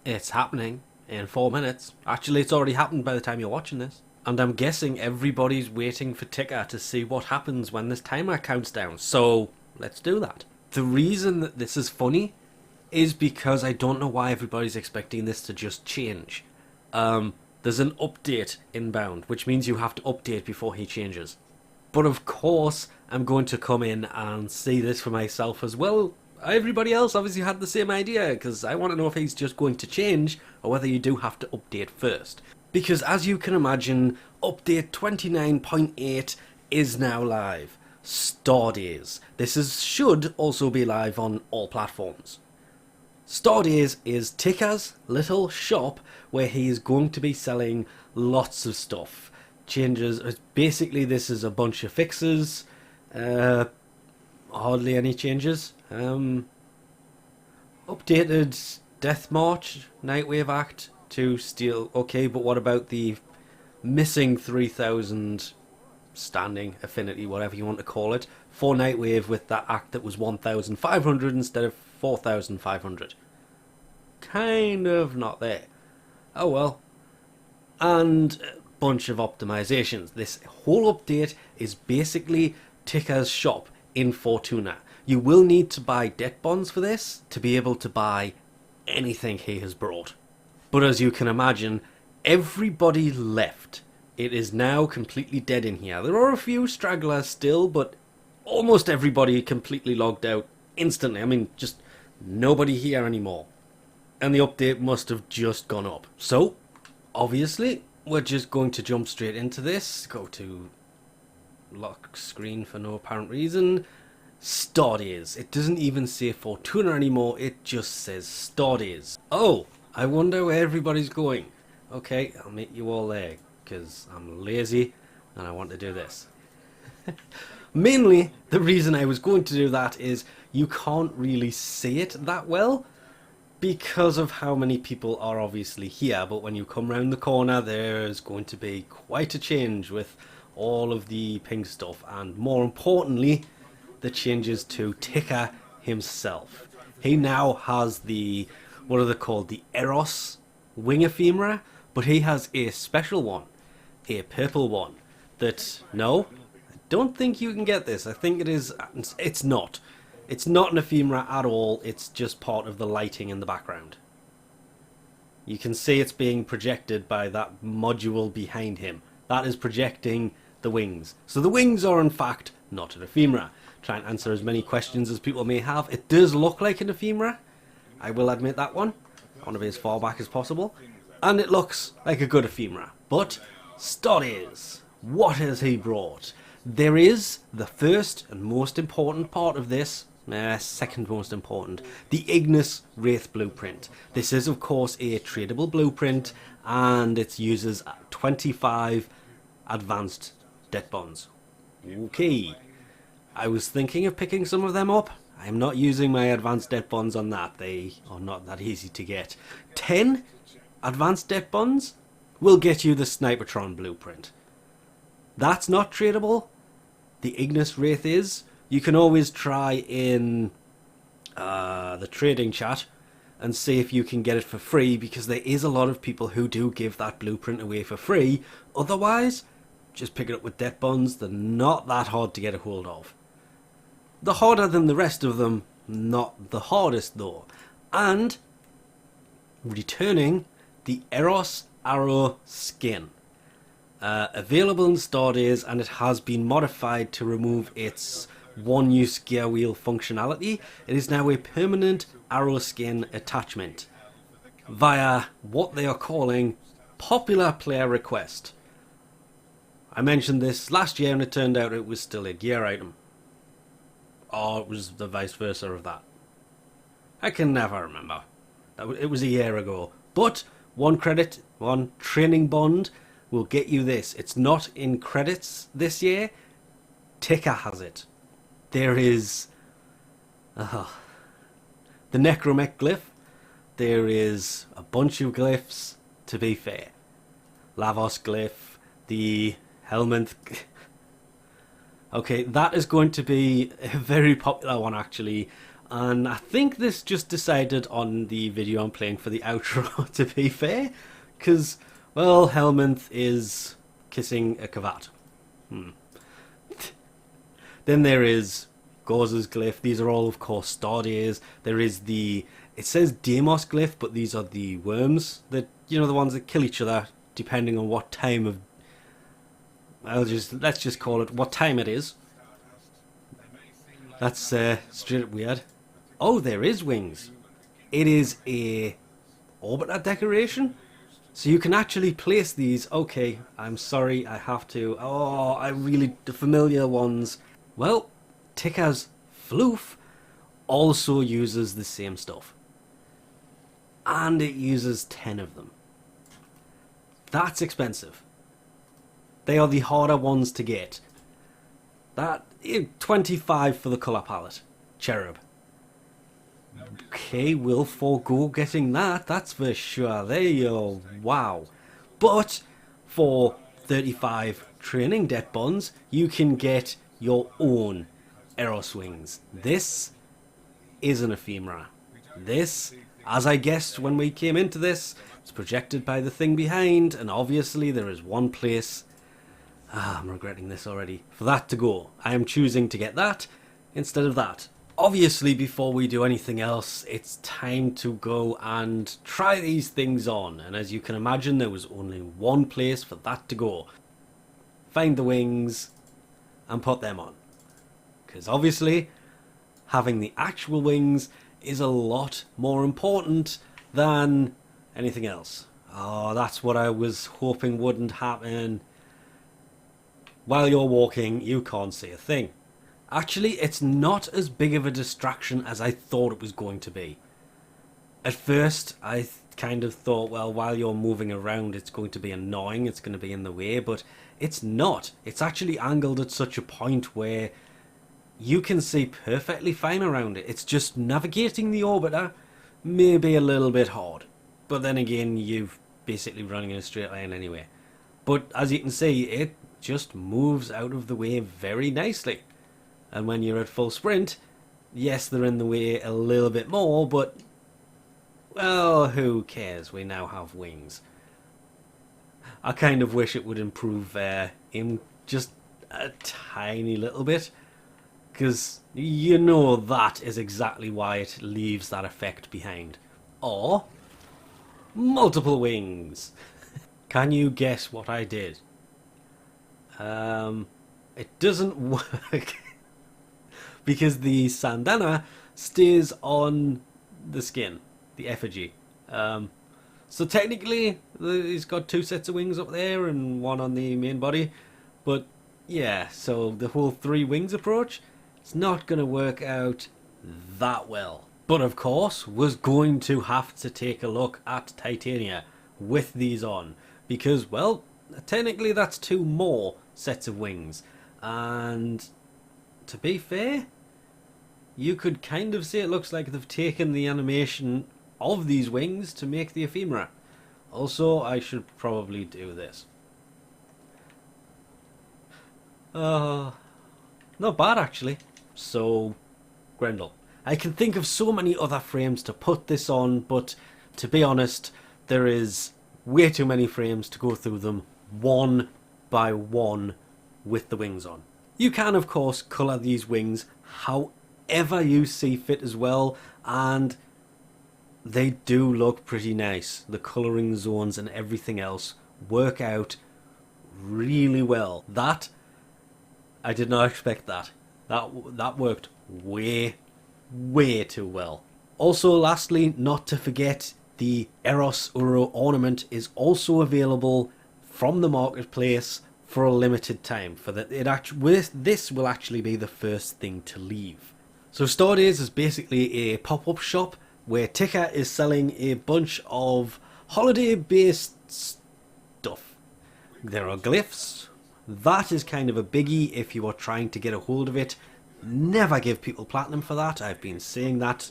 It's happening in 4 minutes. Actually, it's already happened by the time you're watching this. And I'm guessing everybody's waiting for Ticker to see what happens when this timer counts down. So, let's do that. The reason that this is funny is because I don't know why everybody's expecting this to just change. There's an update inbound, which means you have to update before he changes. But of course, I'm going to come in and see this for myself as well. Everybody else obviously had the same idea, because I want to know if he's just going to change, or whether you do have to update first. Because as you can imagine, update 29.8 is now live. Stardays. Should also be live on all platforms. Stardays is Ticker's little shop where he is going to be selling lots of stuff. Changes. Basically, this is a bunch of fixes. Hardly any changes. Updated Death March, Nightwave Act to Steel. Okay, but what about the missing 3,000 standing affinity, whatever you want to call it, for Nightwave with that act that was 1,500 instead of 4,500? Kind of not there. Oh well. And a bunch of optimizations. This whole update is basically Ticker's shop in Fortuna. You will need to buy debt bonds for this to be able to buy anything he has brought. But as you can imagine, everybody left. It is now completely dead in here. There are a few stragglers still, but almost everybody completely logged out instantly. I mean, just nobody here anymore. And the update must have just gone up. So, obviously, we're just going to jump straight into this. Go to lock screen for no apparent reason. Stardays. It doesn't even say Fortuna anymore, it just says Stardays. Oh, I wonder where everybody's going. Okay, I'll meet you all there, because I'm lazy and I want to do this. Mainly, the reason I was going to do that is you can't really see it that well because of how many people are obviously here, but when you come round the corner there's going to be quite a change with all of the pink stuff, and more importantly, the changes to Ticker himself. He now has the, what are they called, the Eros Wing Ephemera, but he has a special one, a purple one, that, no, I don't think you can get this. I think it's not. It's not an ephemera at all, it's just part of the lighting in the background. You can see it's being projected by that module behind him. That is projecting the wings. So the wings are in fact not an ephemera. Try and answer as many questions as people may have. It does look like an ephemera, I will admit that one. I want to be as far back as possible. And it looks like a good ephemera. But Stardays, what has he brought? There is the first and most important part of this, second most important, the Ignis Wraith Blueprint. This is of course a tradable blueprint, and it uses 25 advanced debt bonds. Okay, I was thinking of picking some of them up. I'm not using my advanced debt bonds on that. They are not that easy to get. 10 advanced debt bonds will get you the Snipertron blueprint. That's not tradable. The Ignis Wraith is. You can always try in the trading chat and see if you can get it for free, because there is a lot of people who do give that blueprint away for free. Otherwise, just pick it up with debt bonds. They're not that hard to get a hold of. They're harder than the rest of them, not the hardest though. And returning the Eros Arrow skin. Available in Stardays, and it has been modified to remove its one-use gear wheel functionality. It is now a permanent arrow skin attachment via what they are calling popular player request. I mentioned this last year and it turned out it was still a gear item. Or it was the vice versa of that. I can never remember. It was a year ago. But one credit, one training bond will get you this. It's not in credits this year. Ticker has it. There is the Necromech glyph. There is a bunch of glyphs, to be fair. Lavos glyph, the Helminth. Okay, that is going to be a very popular one actually. And I think this just decided on the video I'm playing for the outro, to be fair. Because, well, Helminth is kissing a Kavat. Then there is Gauze's Glyph. These are all, of course, Stardays. There is the... It says Deimos Glyph, but these are the worms that, you know, the ones that kill each other depending on what time of... let's just call it what time it is. That's straight up weird. Oh, there is wings. It is a orbiter decoration. So you can actually place these. Okay, I'm sorry, I have to. Oh, the familiar ones. Well, Tikka's Floof also uses the same stuff. And it uses 10 of them. That's expensive. They are the harder ones to get. That 25 for the colour palette. Cherub. Okay, we'll forego getting that, that's for sure. There you go. Wow. But for 35 training debt bonds, you can get your own Eros Wings. This is an ephemera. This, as I guessed when we came into this, it's projected by the thing behind, and obviously there is one place, I'm regretting this already, for that to go. I am choosing to get that instead of that. Obviously, before we do anything else, it's time to go and try these things on. And as you can imagine, there was only one place for that to go. Find the wings and put them on. Because obviously, having the actual wings is a lot more important than anything else. Oh, that's what I was hoping wouldn't happen. While you're walking, you can't see a thing. Actually, it's not as big of a distraction as I thought it was going to be. At first, I kind of thought, well, while you're moving around, it's going to be annoying, it's going to be in the way, but it's not. It's actually angled at such a point where you can see perfectly fine around it. It's just navigating the orbiter may be a little bit hard. But then again, you're basically running in a straight line anyway. But as you can see, it just moves out of the way very nicely. And when you're at full sprint, yes, they're in the way a little bit more, but, well, who cares? We now have wings. I kind of wish it would improve him just a tiny little bit, because you know that is exactly why it leaves that effect behind. Or multiple wings. Can you guess what I did? It doesn't work. Because the sandana stays on the skin, the effigy. So technically, he's got 2 sets of wings up there and 1 on the main body. But yeah, so the whole 3 wings approach, it's not going to work out that well. But of course, was going to have to take a look at Titania with these on. Because, well, technically that's 2 more sets of wings. And to be fair, you could kind of say it looks like they've taken the animation of these wings to make the ephemera. Also, I should probably do this. Not bad actually. So, Grendel. I can think of so many other frames to put this on, but to be honest, there is way too many frames to go through them one by one with the wings on. You can, of course, colour these wings however you see fit as well, and they do look pretty nice. The colouring zones and everything else work out really well. That, I did not expect that. That worked way too well. Also, lastly, not to forget, the Eros Uro ornament is also available from the marketplace for a limited time. This will actually be the first thing to leave. So Stardays is basically a pop-up shop where Tikka is selling a bunch of holiday-based stuff. There are glyphs. That is kind of a biggie if you are trying to get a hold of it. Never give people platinum for that. I've been saying that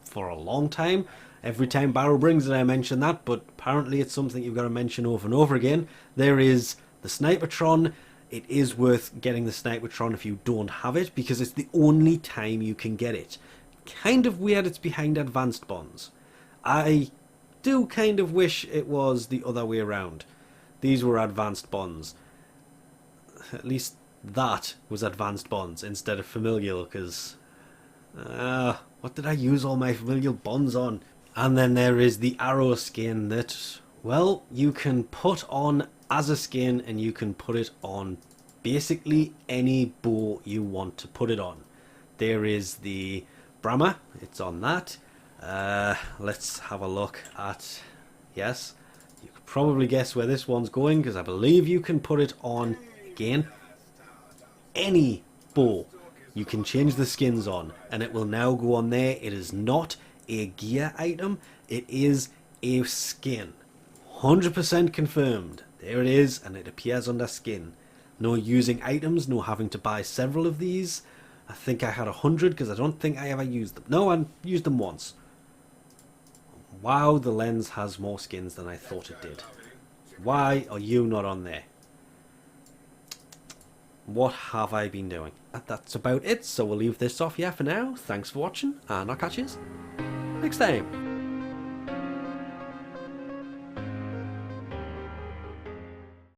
for a long time. Every time Barrow brings it I mention that, but apparently it's something you've got to mention over and over again. There is the Snipertron. It is worth getting the Snipertron if you don't have it, because it's the only time you can get it. kind of weird it's behind advanced bonds. I do kind of wish it was the other way around. These were advanced bonds. At least that was advanced bonds instead of familial, because what did I use all my familial bonds on? And then there is the arrow skin that, well, you can put on as a skin, and you can put it on basically any bow you want to put it on. There is the Brahma, it's on that. Let's have a look at, yes, you could probably guess where this one's going, because I believe you can put it on, again, any bow you can change the skins on, and it will now go on there. It is not a gear item, it is a skin. 100% confirmed. There it is, and it appears under skin. No using items, no having to buy several of these. I think I had 100 because I don't think I ever used them. No, I used them once. Wow, the lens has more skins than I thought it did. Why are you not on there? What have I been doing? That's about it, so we'll leave this off here for now. Thanks for watching, and I'll catch you next time.